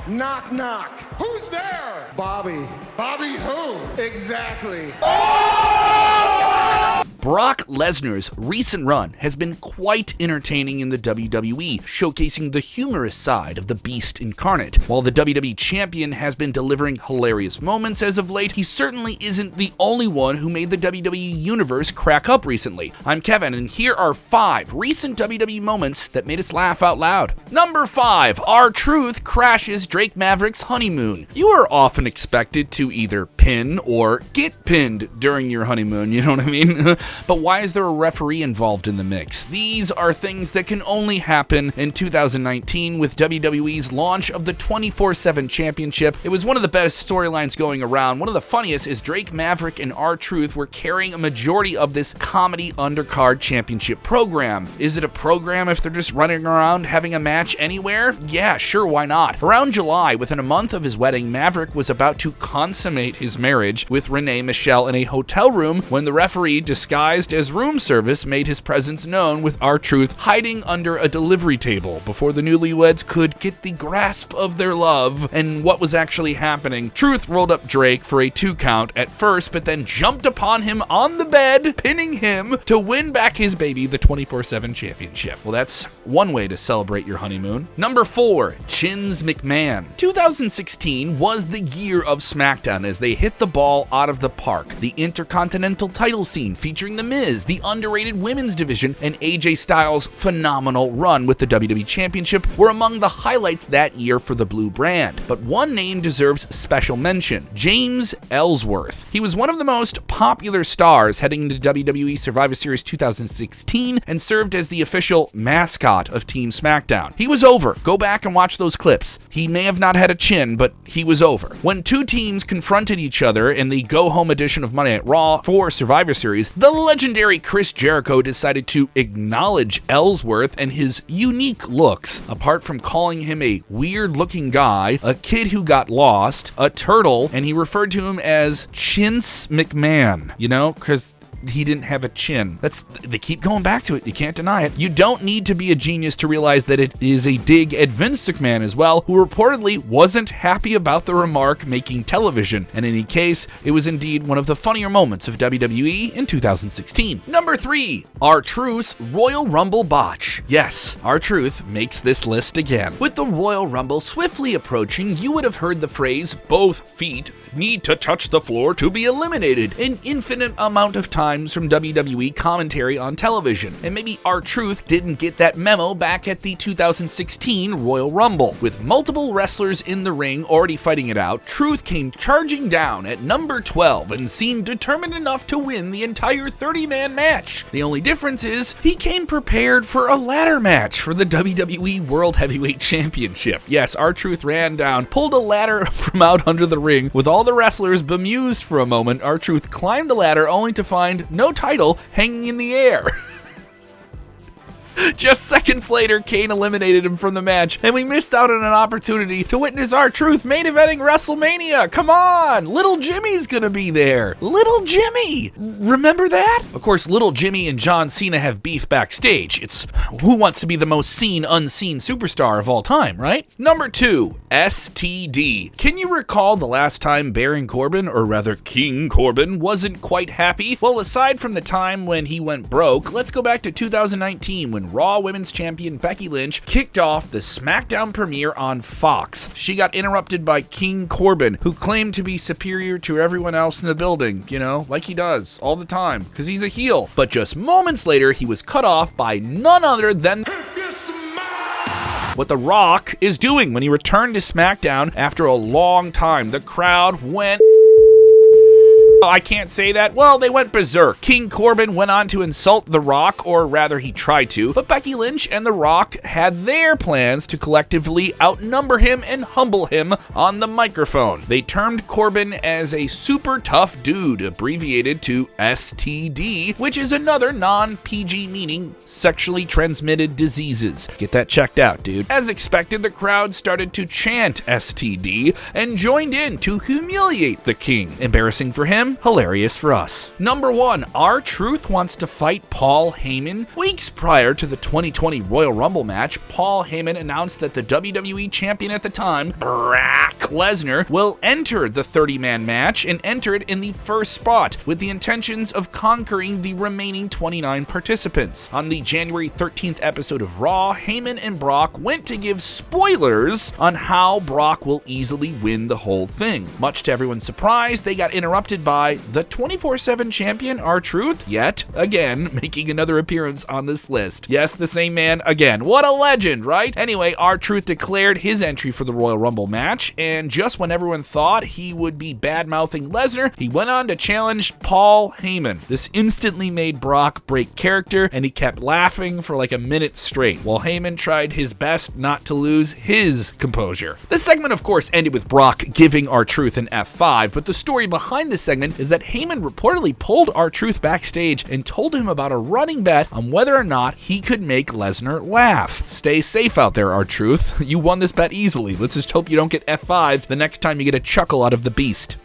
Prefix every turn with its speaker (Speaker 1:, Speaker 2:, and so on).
Speaker 1: Knock, knock.
Speaker 2: Who's there?
Speaker 1: Bobby.
Speaker 2: Bobby who?
Speaker 1: Exactly.
Speaker 3: Brock Lesnar's recent run has been quite entertaining in the WWE, showcasing the humorous side of the beast incarnate. While the WWE Champion has been delivering hilarious moments as of late, he certainly isn't the only one who made the WWE Universe crack up recently. I'm Kevin, and here are 5 recent WWE moments that made us laugh out loud. Number 5. R-Truth crashes Drake Maverick's honeymoon. You are often expected to either pin or get pinned during your honeymoon, you know what I mean? But why is there a referee involved in the mix? These are things that can only happen in 2019 with WWE's launch of the 24/7 Championship. It was one of the best storylines going around. One of the funniest is Drake Maverick and R-Truth were carrying a majority of this comedy undercard championship program. Is it a program if they're just running around having a match anywhere? Yeah, sure, why not? Around July, within a month of his wedding, Maverick was about to consummate his marriage with Renee Michelle in a hotel room when the referee, disguised as room service, made his presence known, with R-Truth hiding under a delivery table before the newlyweds could get the grasp of their love and what was actually happening. Truth rolled up Drake for a 2 count at first, but then jumped upon him on the bed, pinning him to win back his baby the 24/7 Championship. Well, that's one way to celebrate your honeymoon. Number 4. Chins McMahon. 2016 was the year of SmackDown as they hit the ball out of the park. The Intercontinental title scene featuring The Miz, the underrated women's division, and AJ Styles' phenomenal run with the WWE Championship were among the highlights that year for the Blue brand. But one name deserves special mention: James Ellsworth. He was one of the most popular stars heading into WWE Survivor Series 2016 and served as the official mascot of Team SmackDown. He was over. Go back and watch those clips. He may have not had a chin, but he was over. When 2 teams confronted each other in the go-home edition of Monday Night Raw for Survivor Series, the legendary Chris Jericho decided to acknowledge Ellsworth and his unique looks. Apart from calling him a weird-looking guy, a kid who got lost, a turtle, and he referred to him as Chins McMahon, you know, because he didn't have a chin. They keep going back to it. You can't deny it. You don't need to be a genius to realize that it is a dig at Vince McMahon as well, who reportedly wasn't happy about the remark making television. In any case, it was indeed one of the funnier moments of WWE in 2016. Number 3. R-Truth's Royal Rumble botch. Yes, R-Truth makes this list again. With the Royal Rumble swiftly approaching, you would have heard the phrase, "both feet need to touch the floor to be eliminated," an infinite amount of times from WWE commentary on television. And maybe R-Truth didn't get that memo back at the 2016 Royal Rumble. With multiple wrestlers in the ring already fighting it out, Truth came charging down at number 12 and seemed determined enough to win the entire 30-man match. The only difference is he came prepared for a ladder match for the WWE World Heavyweight Championship. Yes, R-Truth ran down, pulled a ladder from out under the ring. With all the wrestlers bemused for a moment, R-Truth climbed the ladder only to find no title hanging in the air. Just seconds later, Kane eliminated him from the match, and we missed out on an opportunity to witness R-Truth main eventing WrestleMania. Come on! Little Jimmy's gonna be there. Little Jimmy! Remember that? Of course, Little Jimmy and John Cena have beef backstage. It's who wants to be the most seen, unseen superstar of all time, right? Number 2, STD. Can you recall the last time Baron Corbin, or rather King Corbin, wasn't quite happy? Well, aside from the time when he went broke, let's go back to 2019 when Raw Women's Champion Becky Lynch kicked off the SmackDown premiere on Fox. She got interrupted by King Corbin, who claimed to be superior to everyone else in the building, you know, like he does all the time, because he's a heel. But just moments later, he was cut off by none other than what The Rock is doing when he returned to SmackDown after a long time. The crowd went... I can't say that. Well, they went berserk. King Corbin went on to insult The Rock, or rather he tried to, but Becky Lynch and The Rock had their plans to collectively outnumber him and humble him on the microphone. They termed Corbin as a super tough dude, abbreviated to STD, which is another non-PG meaning sexually transmitted diseases. Get that checked out, dude. As expected, the crowd started to chant STD and joined in to humiliate the King. Embarrassing for him, them, hilarious for us. Number 1, R-Truth wants to fight Paul Heyman. Weeks prior to the 2020 Royal Rumble match, Paul Heyman announced that the WWE champion at the time, Brock Lesnar, will enter the 30-man match and enter it in the first spot with the intentions of conquering the remaining 29 participants. On the January 13th episode of Raw, Heyman and Brock went to give spoilers on how Brock will easily win the whole thing. Much to everyone's surprise, they got interrupted by the 24/7 champion R-Truth, yet again making another appearance on this list. Yes, the same man again. What a legend, right? Anyway, R-Truth declared his entry for the Royal Rumble match, and just when everyone thought he would be bad-mouthing Lesnar, he went on to challenge Paul Heyman. This instantly made Brock break character, and he kept laughing for like a minute straight, while Heyman tried his best not to lose his composure. This segment, of course, ended with Brock giving R-Truth an F5, but the story behind this segment is that Heyman reportedly pulled R-Truth backstage and told him about a running bet on whether or not he could make Lesnar laugh. Stay safe out there, R-Truth. You won this bet easily. Let's just hope you don't get F5 the next time you get a chuckle out of the beast.